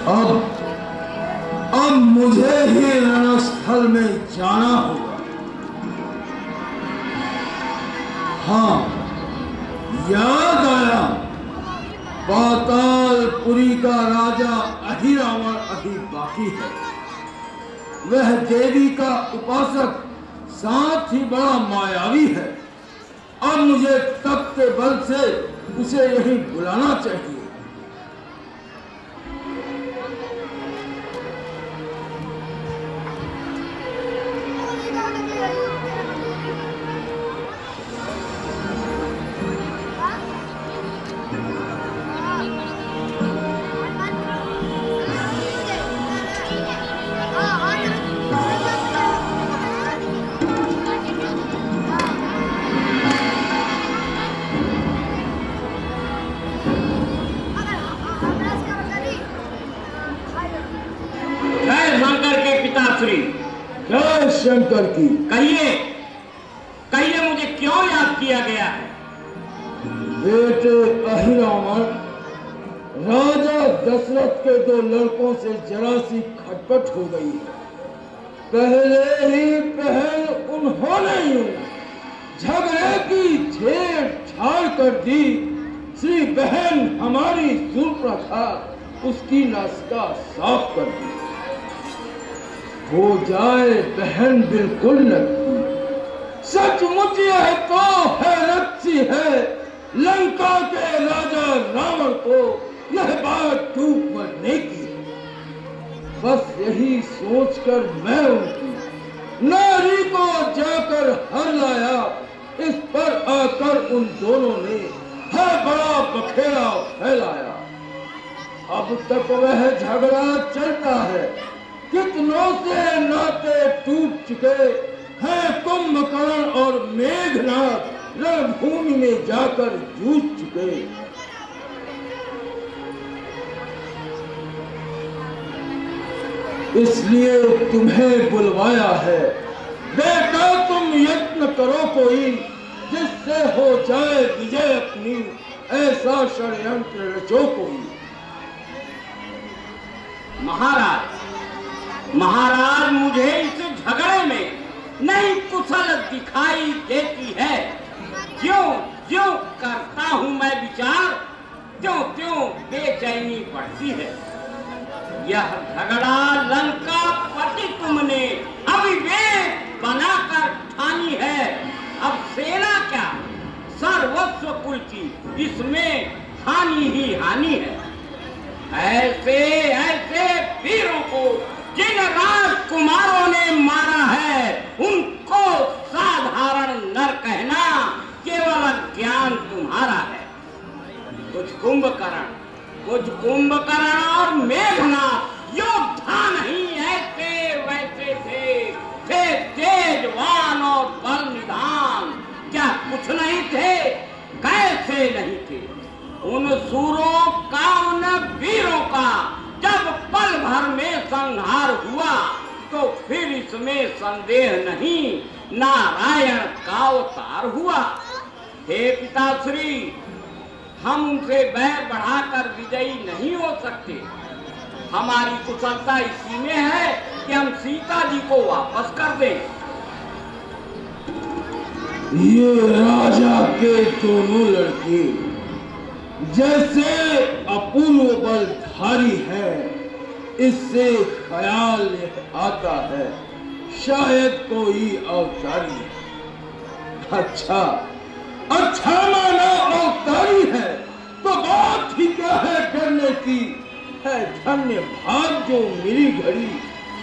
अब मुझे ही रणस्थल में जाना होगा। हाँ, याद आया, पातालपुरी का राजा अहिरावण अभी बाकी है। वह देवी का उपासक, साथ ही बड़ा मायावी है। अब मुझे तप के बल से उसे यहीं बुलाना चाहिए। शंकर की कहिए, कहिए मुझे क्यों याद किया गया है? बेटे अहिरावण, राजा दशरथ के 2 लड़कों से जरा सी खटपट हो गई है। पहले ही पहल उन्होंने झगड़े की छेड़छाड़ कर दी। श्री बहन हमारी सुप्रथा उसकी नासिका साफ कर दी। हो जाए बहन बिल्कुल लगती। सचमुच यह तो हैरत सी है, लंका के राजा रावण को यह बात टूट मरने की। बस यही सोचकर मैं उनकी नारी को जाकर हर लाया। इस पर आकर उन दोनों ने है बड़ा बखेड़ा फैलाया। अब तक वह झगड़ा चलता है। कितनों से नाते टूट चुके हैं। कुंभकर्ण और मेघनाद रणभूमि में जाकर जूझ चुके। इसलिए तुम्हें बुलवाया है। बेटा, तुम यत्न करो कोई, जिससे हो जाए विजय अपनी। ऐसा षड्यंत्र रचो कोई। महाराज, मुझे इस झगड़े में नई कुशल दिखाई देती है। ज्यों ज्यों करता हूं मैं विचार, त्यों त्यों बेचैनी बढ़ती है। यह झगड़ा लंका पति तुमने अविवेक बनाकर ठानी है। अब सेना क्या, सर्वस्व कुल की इसमें हानि ही हानि है। ऐसे ऐसे वीरों को जिन राजकुमारों ने मारा है, उनको साधारण नर कहना केवल ज्ञान तुम्हारा है। कुछ कुंभकर्ण और मेघनाद योद्धा नहीं, ऐसे वैसे थे तेजवान और बल निधान। क्या कुछ नहीं थे? कैसे नहीं थे? उन सूरों का, उन वीरों का जब पल भर में संहार हुआ, तो फिर इसमें संदेह नहीं, नारायण का अवतार हुआ। हे पिताश्री, हम उनसे बैर बढ़ाकर विजयी नहीं हो सकते। हमारी कुशलता इसी में है कि हम सीता जी को वापस कर दें। ये राजा के दोनों लड़के जैसे अपूर्व बलधारी है। इससे ख्याल आता है शायद कोई अवतारी है। अच्छा माना अवतारी है तो बात ही क्या है करने की। है धन्य भाग जो मिली घड़ी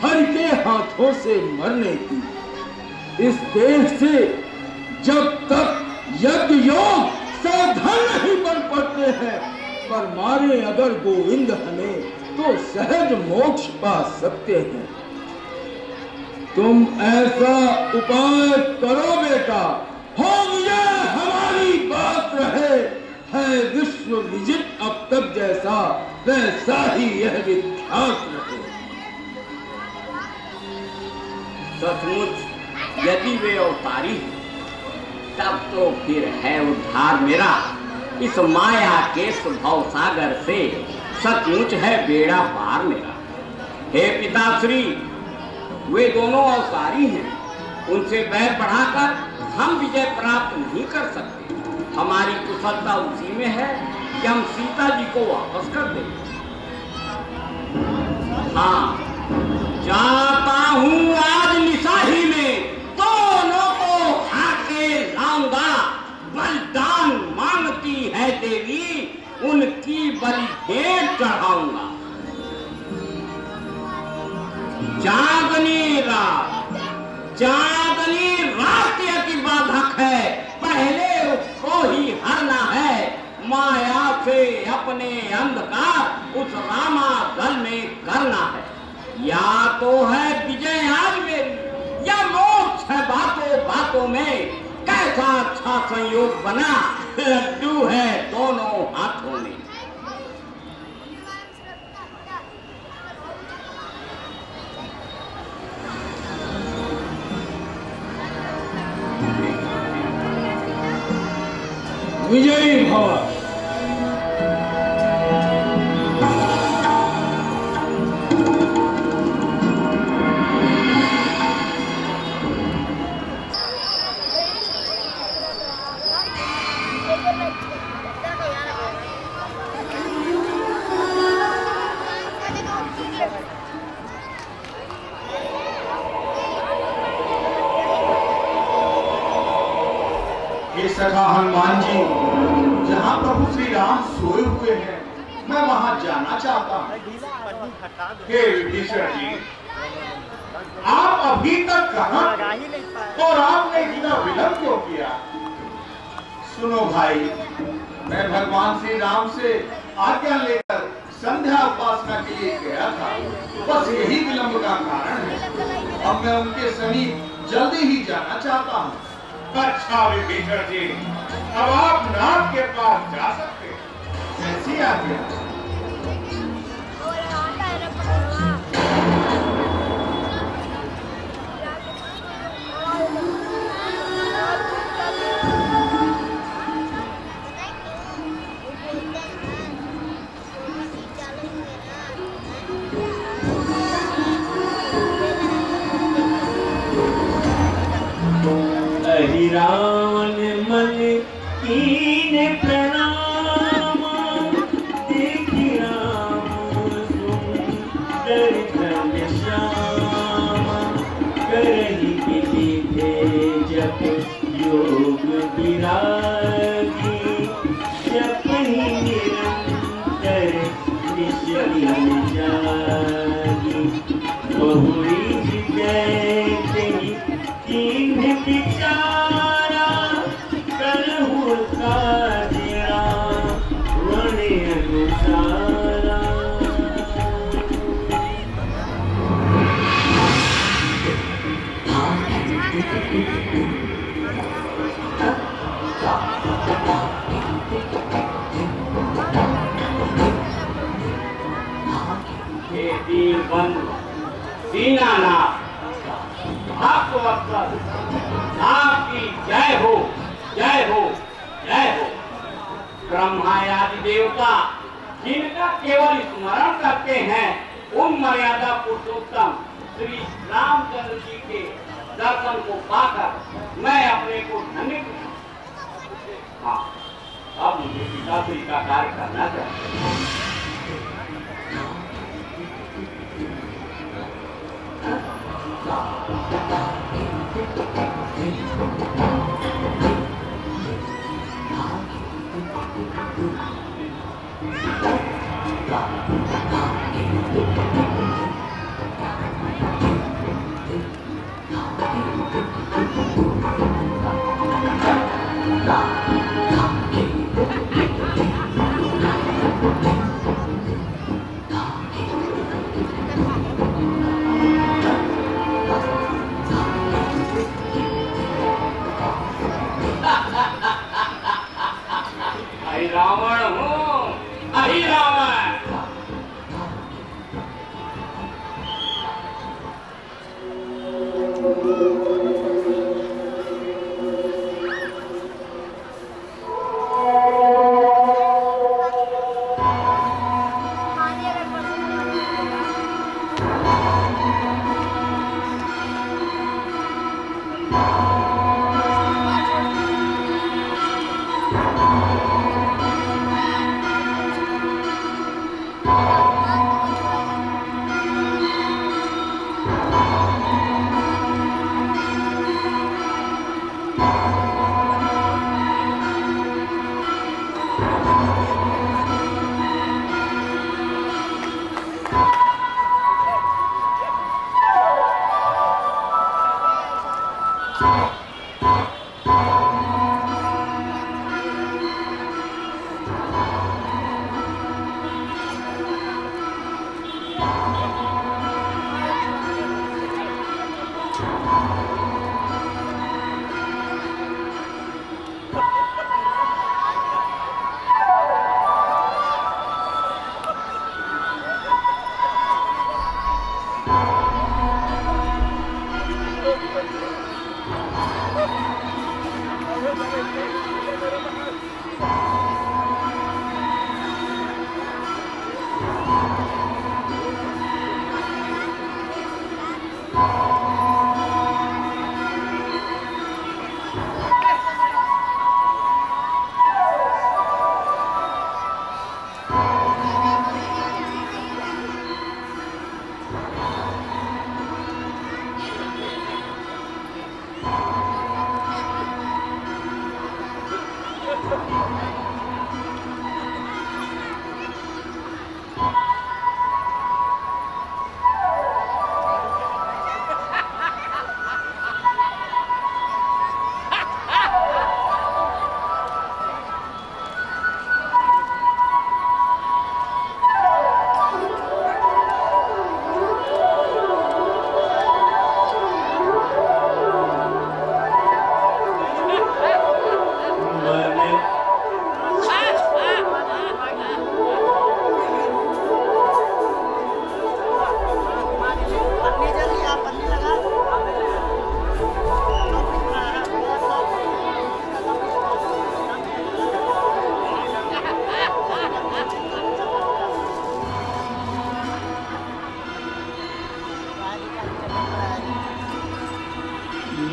हर के हाथों से मरने की। इस देश से जब तक यज्ञ योग साधन नहीं बन पड़ते हैं, पर मारे अगर गोविंद हमें तो सहज मोक्ष पा सकते हैं। तुम ऐसा उपाय करो बेटा, हो मुझे हमारी बात रहे। है विश्व विजित अब तक जैसा, वैसा ही यह विख्यात रहे। सचमुच यदि वे अवतारी हैं, तब तो फिर है उद्धार मेरा इस माया के स्वभाव सागर से। सचमुच है बेड़ा पार मेरा। हे पिताश्री, वे दोनों अवतारी हैं, उनसे बैर बढ़ाकर हम विजय प्राप्त नहीं कर सकते। हमारी कुशलता उसी में है कि हम सीता जी को वापस कर दें। हाँ, जाता हूँ आज निशाही में, दोनों को आके लाऊंगा। बलिदान मांगती है देवी, उनकी बलि भेंट चढ़ाऊंगा। चांदनी रात की बाधक है, पहले उसको ही हरना है। माया से अपने अंधकार उस रामा दल में करना है। या तो है विजय आज मेरी, या मोक्ष है बातों बातों में। कैसा अच्छा संयोग बना, लड्डू है दोनों हाथों में। विजयी भव। सखा हनुमान जी, जहाँ प्रभु श्री राम सोए हुए हैं, मैं वहाँ जाना चाहता हूँ। हे विभीषण जी, आप अभी तक कहाँ थे और आपने इतना विलंब क्यों किया? सुनो भाई, मैं भगवान श्री राम से आज्ञा लेकर संध्या उपासना के लिए गया था, बस यही विलंब का कारण है। अब मैं उनके समीप जल्दी ही जाना चाहता हूँ। अच्छा विभीषण जी, अब आप नाथ के पास जा सकते हैं। ऐसी आज्ञा। रावण मन कीने प्रणाम, देखी राम सुंदर घनश्याम। करहि विधि जप योग विरागी, जपहि निरंतर निश दिन जागी। बहुरी जय तेहि कीन्ह विचारा, करहु काज रावण अनुसारा। दीनानाथ, भक्तवत्सल, आपकी जय हो, जय हो, जय हो। ब्रह्मा आदि देवता जिनका केवल स्मरण करते हैं, उन मर्यादा पुरुषोत्तम श्री रामचंद्र जी के दर्शन को पाकर मैं अपने को धन्य। हाँ, अब मुझे पिताश्री का कार्य करना चाहिए।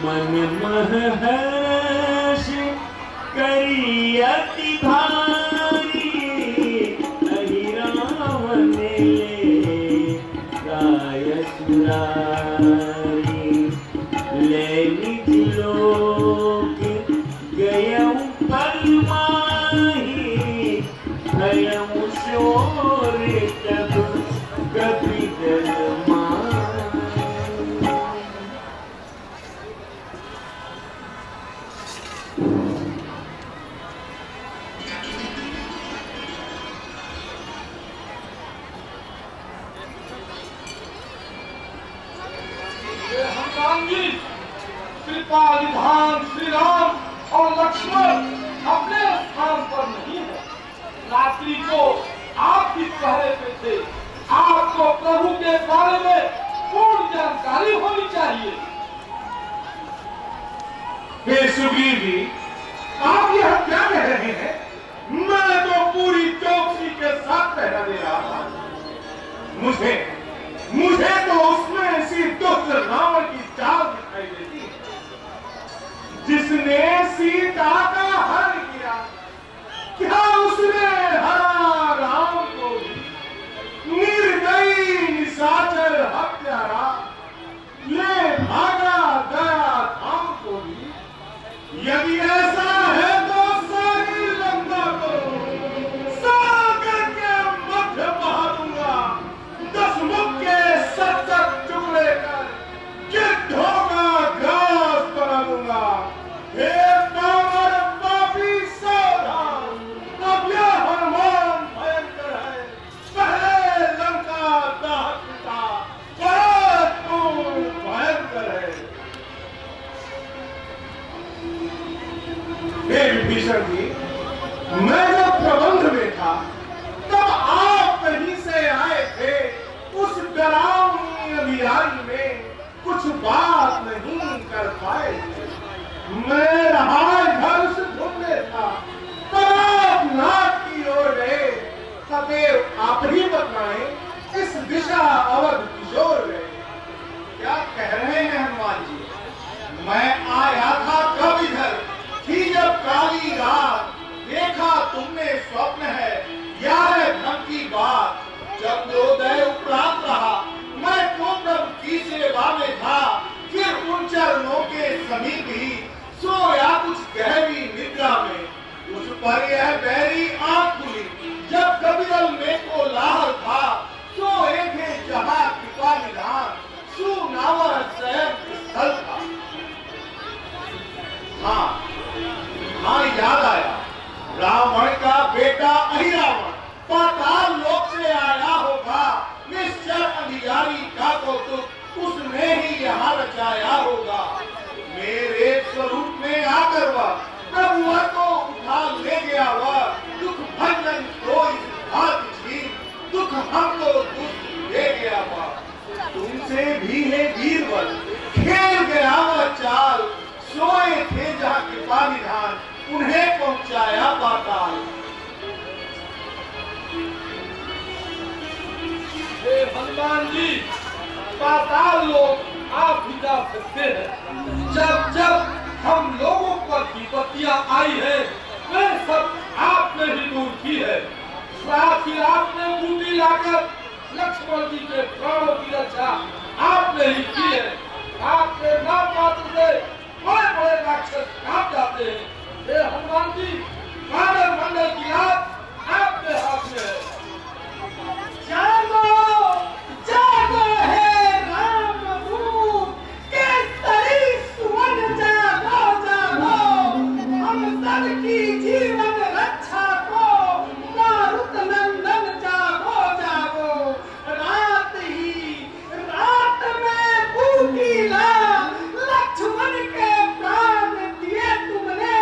मन महर्ष करी अति भारी, अहिरावण ले गाय सुरारी। ले निज लोक गयं फल माही, भयं शोर तब कपिदल कृपानिधान श्री राम और लक्ष्मण अपने स्थान पर नहीं है। रात्रि को आप भी पहरे पे थे। आपको प्रभु के बारे में पूर्ण जानकारी होनी चाहिए। हे सुग्रीव जी, आप यह क्या कह रहे हैं? मैं तो पूरी चौकसी के साथ पहरा दे रहा था। मुझे तो उसमें ऐसी दुष्ट रावण की चाल दिखाई देती है, जिसने सीता का हरण किया। क्या उसने हरा राम को भी? निर्दयी निशाचर हत्यारा ले भागा गया धाम को भी। यदि ऐसा है तो सारी लंका को सागर के मध्य बहा दूंगा। 10 मुख के 70 टुकड़े कर गिद्धों का घास बना दूंगा। हे पावर पापी सावधान, अब यह हनुमान भयंकर है। पहले लंका दाह पिता, पर तू भयंकर है। हे विभीषण जी, मैं जब प्रबंध में था तब आप कहीं से आए थे। उस डरावनी अभियान में कुछ बात नहीं कर पाए थे। मैं रहा घर से ढूंढने था, तब आप नाथ की ओर गए। सदैव आप ही बतलाएं, इस दिशा अवध किशोर गए। क्या कह रहे हैं हनुमान जी? मैं आया था कब इधर? थी जब काली रात, देखा तुमने स्वप्न है या है भ्रम की बात। जब दोदय उपरांत रहा, मैं तो प्रभु की सेवा में था। फिर उन चरणों के समीप ही सोया कुछ गहरी निद्रा में। उस पर यह बैरी आंख खुली, जब कपिदल में को लाहल था। को दुख उसने ही यहाँ रचाया होगा। मेरे स्वरूप में आकर वह प्रभुआ को उठा ले गया। वह दुख भंजन को इस भांति छीन दुख हमको दुख दे गया। वह तुमसे भी है वीरबल खेल गया वह चाल। सोए थे जहाँ कृपा निधान उन्हें पहुंचाया पाताल। हे हनुमान जी, पाताल लोग आप भी जा सकते हैं। जब जब हम लोगों पर विपत्तियां आई है वे सब आपने ही दूर की है। साथ ही आपने बूटी लाकर लक्ष्मण जी के प्राणों की रक्षा आपने ही की है। आपके नाम मात्र से बड़े बड़े राक्षस कांप जाते हैं। हे हनुमान जी, मानव मंडल की रात आपके हाथ में है। जागो जागो हे रामदूत, केसरी सुवन जागो जागो, हम सबकी जीवन रक्षा को मारुत नंदन जागो जागो। रात में बूटी ला लक्ष्मण के प्राण दिए तुमने।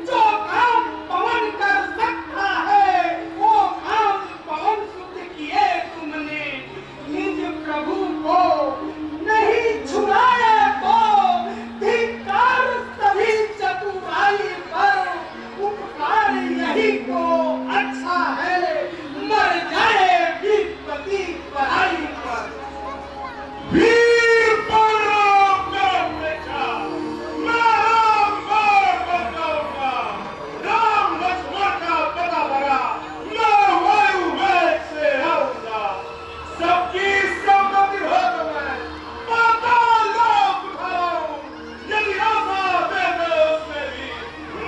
जो काम पवन कर सकता है वो काम पवन सुध किए तुमने। निज प्रभु को नहीं छुड़ाया तो धिक्कार सभी चतुराई पर। उपकार यही को अच्छा है मर जाए विपत्ति पराई पर। वीर पराक्रम बेटा, मैं राम बार बताऊंगा। राम लक्ष्मण का पता लगा, मैं वायु वेग से आऊंगा। सबकी सम्मति हो तो मैं पाताल लोक उठाऊं। यदि आशा दे दो उसमें भी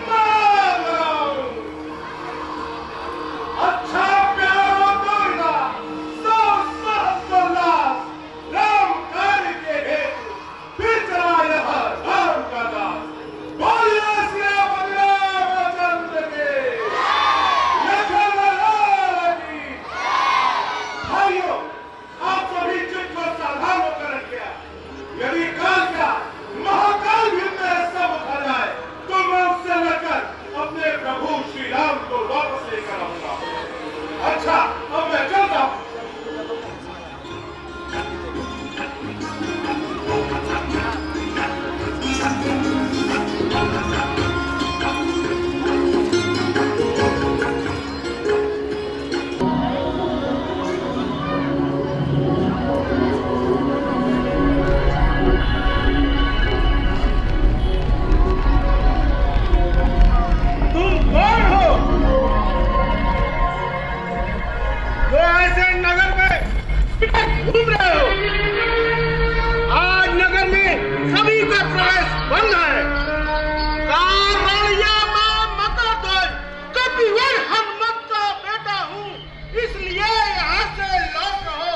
मैं लगाऊं। अच्छा प्यारो दुर्गा सौ सहस्त्रलाभ राम कार्य के हेतु फिर चला यह राम का दास। बोलिए श्री रामचंद्र के लखन लाल की। भाइयों, आप सभी चित्त को सावधान होकर रखिए। यदि काल का महाकाल भी में सब खा जाए तो मैं उससे लड़कर अपने प्रभु श्री राम को वापस लेकर आऊंगा। अच्छा, अब मैं चलता हूँ। तुम कौन हो जो ऐसे नगर में घूम रहे हो? आज नगर में सभी का प्रवेश बंद है। कारणिया मैं मकरध्वज कपिवर हनुमत का बेटा हूँ, इसलिए यहाँ से लौट रहो।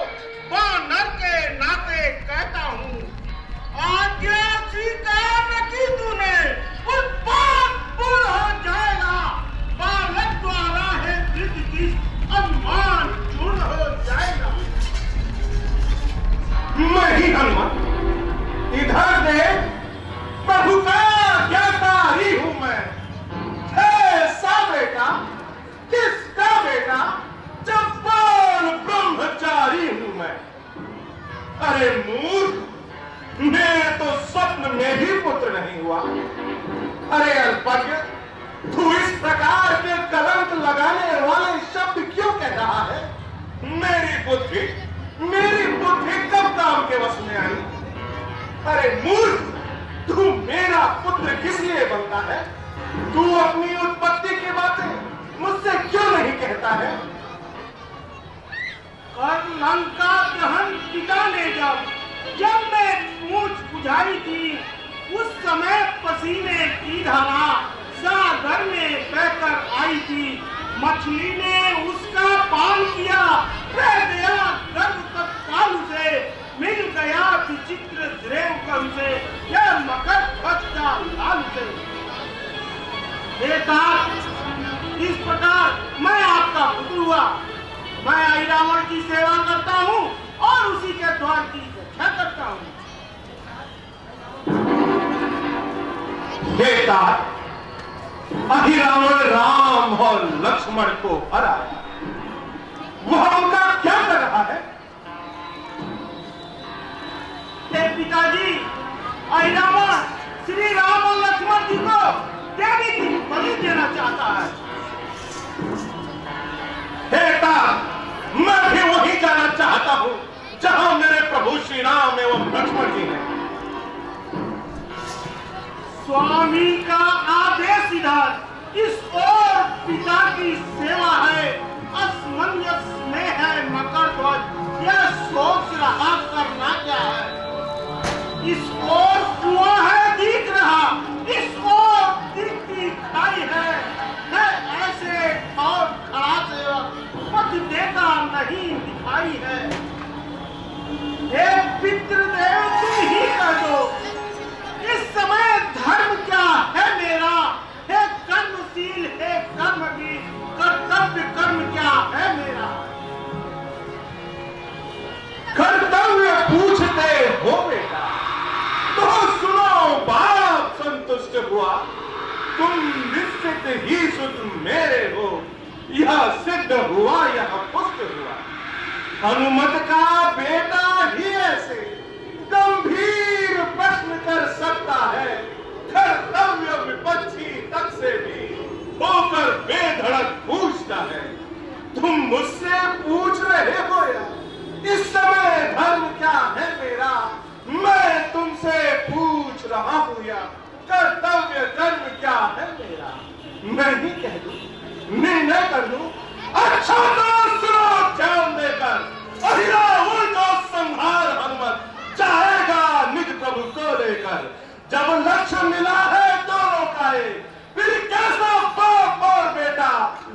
वानर के नाते कहता हूँ। आज्ञा स्वीकार न की तूने उत्पात पूर्ण हो जाएगा। बालक द्वारा है वृद्ध की सम्मान चूर्ण हो जाएगा। मैं ही हनुमान, इधर दे प्रभु का ज्ञाता ही हूं मैं। ऐसा बेटा, किसका बेटा? जवान ब्रह्मचारी हूं मैं। अरे मूर्ख, मैं तो स्वप्न में भी पुत्र नहीं हुआ। अरे अल्पज्ञ, तू इस प्रकार के कलंक लगाने वाले शब्द क्यों कह रहा है? मेरी बुद्धि कब काम के वश में आई? अरे मूर्ख, तू मेरा पुत्र किस लिए बनता है? तू अपनी उत्पत्ति की बातें मुझसे क्यों नहीं कहता है? लंका दहन पिता ने जब मैं पूछ बुझाई थी, उस समय पसीने की धारा सागर में बहकर आई थी। मछली ने उसका पान किया, रह गया गर्भ तत्काल से। मिल गया विचित्र द्रेव कम से, यह मकर बचता लाल से। बेटा, इस प्रकार मैं आपका पुत्र हुआ। मैं आई रावण की सेवा करता हूँ और उसी के द्वार की बेटा, अहिरावण राम और लक्ष्मण को हराया, वह उनका क्या कर रहा है? पिताजी, अहिरावण श्री राम और लक्ष्मण जी को देवी की बलि देना चाहता है। बेटा, मैं भी वहीं जाना चाहता हूं जहां मेरे प्रभु श्री राम एवं लक्ष्मण जी हैं। स्वामी का आदेश इधर, इस ओर पिता की सेवा है, असमंजस में है मकर ध्वज। यह सोच रहा करना क्या है? इस ओर कुआं है दिख रहा, इस ओर दिखती खाई है ऐसे और खड़ा सेवक पथ देता नहीं दिखाई है। हे पितृदेव, तुम ही कह दो इस समय धर्म क्या है मेरा? हे कर्मशील, हे कर्मवीर, कर्तव्य कर्म क्या है मेरा? कर्तव्य पूछते हो बेटा, तो सुनो, बाप संतुष्ट हुआ, तुम निश्चित ही सुत मेरे हो, यह सिद्ध हुआ, यह पुष्ट हुआ। हनुमत का बेटा ही ऐसे गंभीर प्रश्न कर सकता है, कर्तव्य विपक्षी तक से भी होकर बेधड़क पूछता है। तुम मुझसे पूछ रहे हो या इस समय धर्म क्या है मेरा? मैं तुमसे पूछ रहा हूं या कर्तव्य कर्म क्या है मेरा? मैं ही कह दूं, निर्णय कर दूं। अच्छा तो सुनो ध्यान देकर, अहिरावण का संहार हनुमत चाहेगा निज प्रभु को लेकर। जब लक्ष्य मिला है दोनों का, फिर कैसा बाप और बेटा,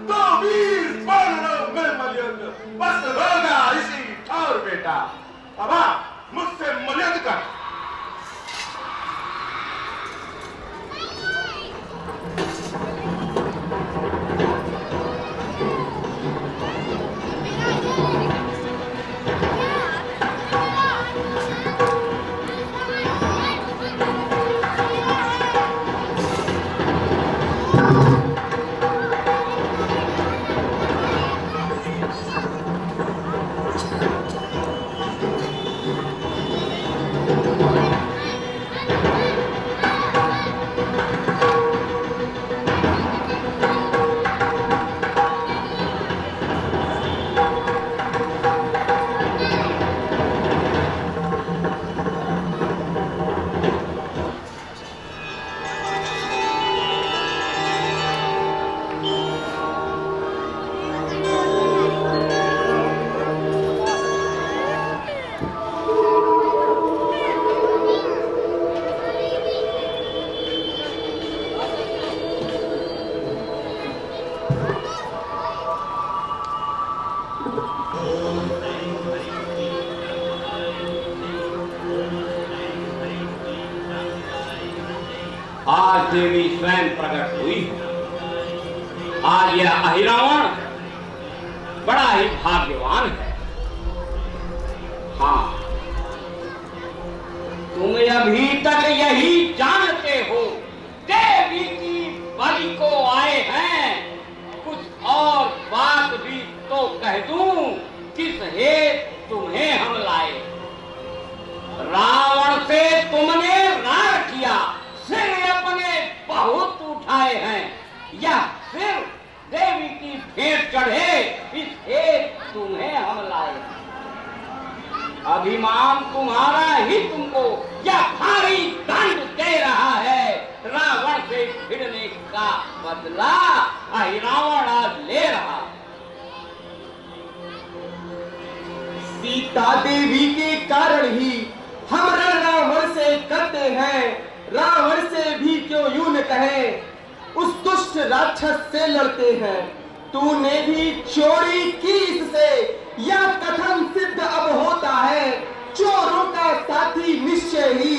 दो वीर बाणों में मलयुद्ध बस होगा इसी ठौर बेटा। अब मुझसे मलयुद्ध कर। आज देवी स्वयं प्रकट हुई। आज यह अहिरावण बड़ा ही भाग्यवान है। हाँ, तुम अभी तक यही जानते हो देवी की बलि को आए हैं। कुछ और बात भी तो कह दूं, किस हेतु तुम्हें हम लाए। रावण से तुमने रार किया, सिर अपने बहुत उठाए हैं, या सिर देवी की भेंट चढ़े, इस हेतु तुम्हें हम लाए। अभिमान तुम्हारा ही तुमको यह भारी दंड दे रहा है। रावण से भिड़ने का बदला अहिरावण आज ले रहा। सीता देवी के कारण ही हम रावण से करते हैं। रावण से भी क्यों यूं न कहे, उस दुष्ट राक्षस से लड़ते हैं। तूने भी चोरी की इससे, यह कथन सिद्ध अब होता है। चोरों का साथी निश्चय ही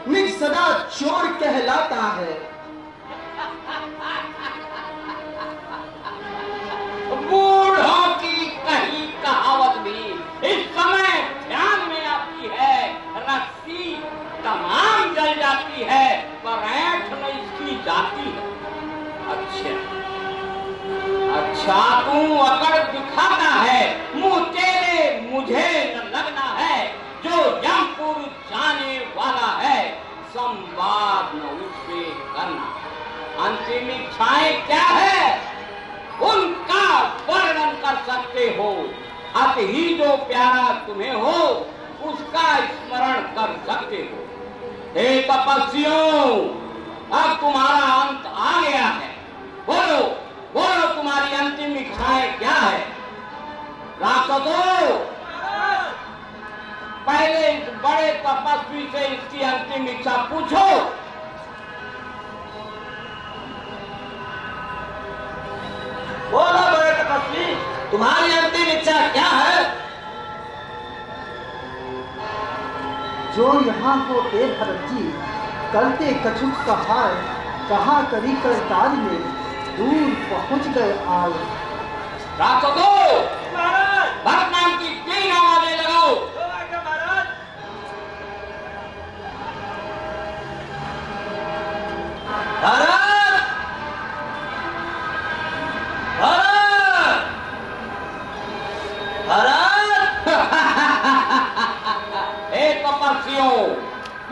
निज सदा चोर कहलाता है। बूढ़ों की कही कहावत भी इस समय ध्यान में आती है। रस्सी तमाम जल जाती है, पर ऐंठ न इसकी जाती अंतिम इच्छाएं क्या है उनका वर्णन कर सकते हो। अति ही जो प्यारा तुम्हें हो उसका स्मरण कर सकते हो। हे तपस्वियों, अब तुम्हारा अंत आ गया है। बोलो बोलो, तुम्हारी अंतिम इच्छाएं क्या है? राक्षसों, पहले इस बड़े तपस्वी से इसकी अंतिम इच्छा पूछो। बोलो बड़े तपस्वी, तुम्हारी अंतिम इच्छा क्या है? जो यहाँ होते भरत जी, करते कछुक सहाय, कहा करी कर ताज में, दूर पहुँच गए आए। राक्षसों, भरत नाम की 3 आवाजें लगाओ। भरत, भरत, भरत। हे तपस्वियों,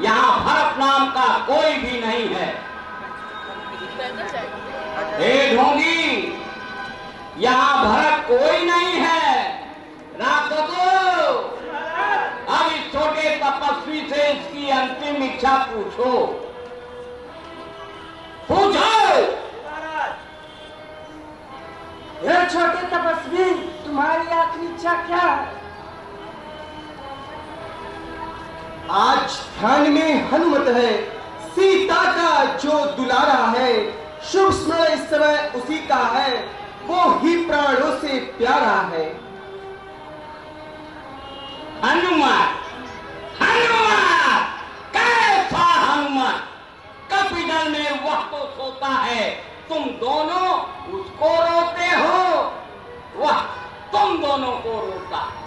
यहाँ भरत नाम का कोई भी नहीं है। हे ढोंगी, यहाँ भरत कोई नहीं है। राक्षसों, अब इस छोटे तपस्वी से इसकी अंतिम इच्छा पूछो। पूछो। हे छोटे तपस्वी, तुम्हारी आखिरी इच्छा क्या है? आज ध्यान में हनुमत है, सीता का जो दुलारा है, शुभ स्मरण इस समय उसी का है, वो ही प्राणों से प्यारा है। हनुमान, हनुमान, कैसा हनुमान? कपिदल में वह तो सोता है, तुम दोनों उसको रोते हो, वह तुम दोनों को रोता है।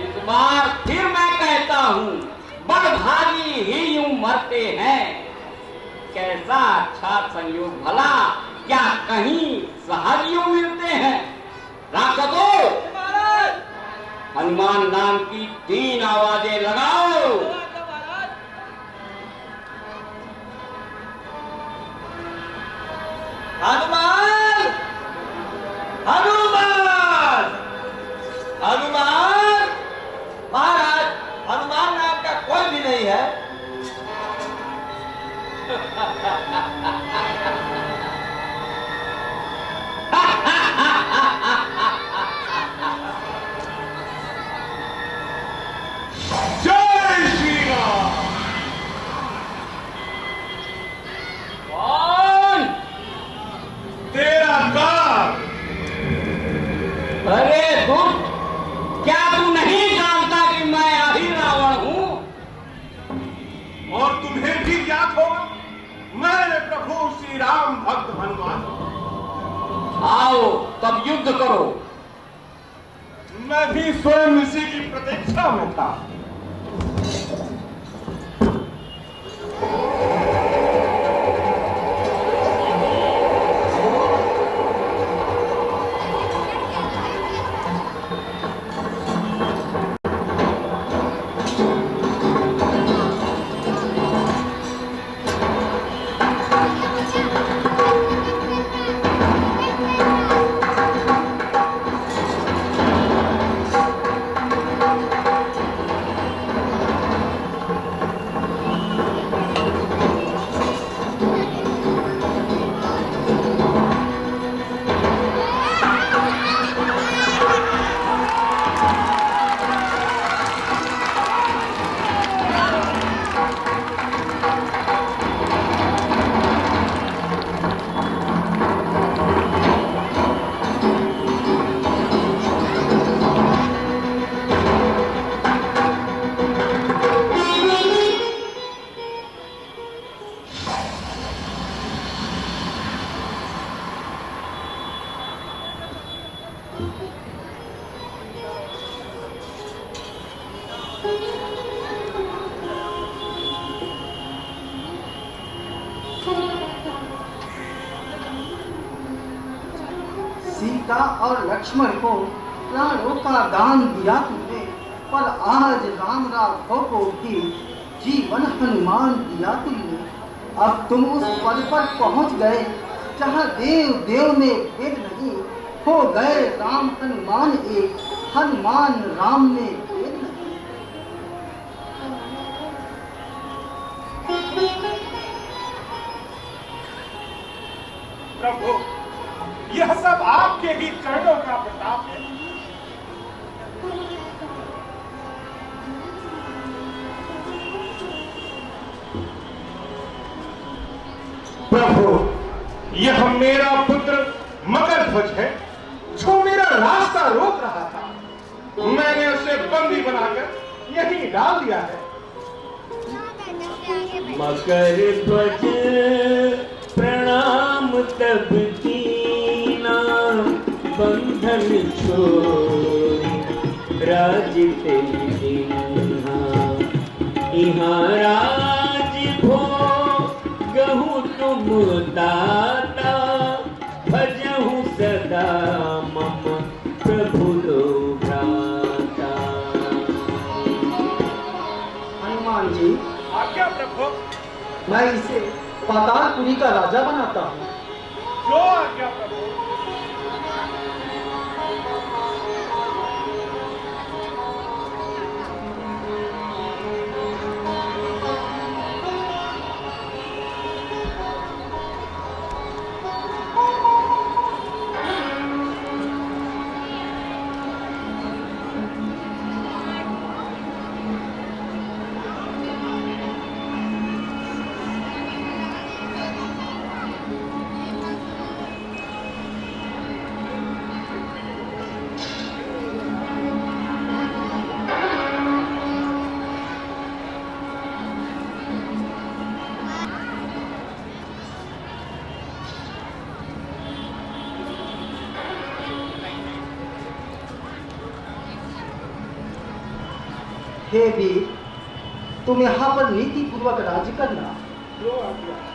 इस बार फिर मैं कहता हूँ, बड़भागी ही यूं मरते हैं। कैसा अच्छा संयोग भला, क्या कहीं सहज यूं मिलते हैं? राक्षसों, हनुमान नाम की 3 आवाजें लगाओ। हनुमान, हनुमान, हनुमान। महाराज, हनुमान नाम का कोई भी नहीं है। जय श्री राम। कौन? तेरा काम। अरे दुष्ट, क्या तू नहीं जानता कि मैं अभी रावण हूँ? और तुम्हें भी ज्ञात होगा, मैं प्रभु श्री राम भक्त हनुमान। आओ तब युद्ध करो। मैं भी स्वयं इसी की प्रतीक्षा में था। सीता और लक्ष्मण को प्राणों का दान दिया तुमने, पर आज राम राघव को भी जीवन हनुमान दिया तुमने। अब तुम उस पद पर पहुंच गए जहां देव देव में भेद नहीं, हो गए राम हनुमान एक, हनुमान राम में भेद नहीं। प्रभु, यह सब आपके ही चरणों का प्रताप है। प्रभु, यह मेरा पुत्र मकरध्वज है जो मेरा रास्ता रोक रहा था। मैंने उसे बंदी बनाकर यहीं डाल दिया है। मकरध्वज प्रणाम तब कीना, बंधन छोड़ राज तेरी यहाँ राज भो गहु तुम दाता, भजहु सदा मम प्रभु लो भ्राता। हनुमान जी, आज्ञा प्रभु। मैं इसे पातालपुरी का राजा बनाता हूँ। जो आज्ञा प्रभु। हे वीर, तुम यहाँ पर नीति पूर्वक राज्य करना। जो आज्ञा।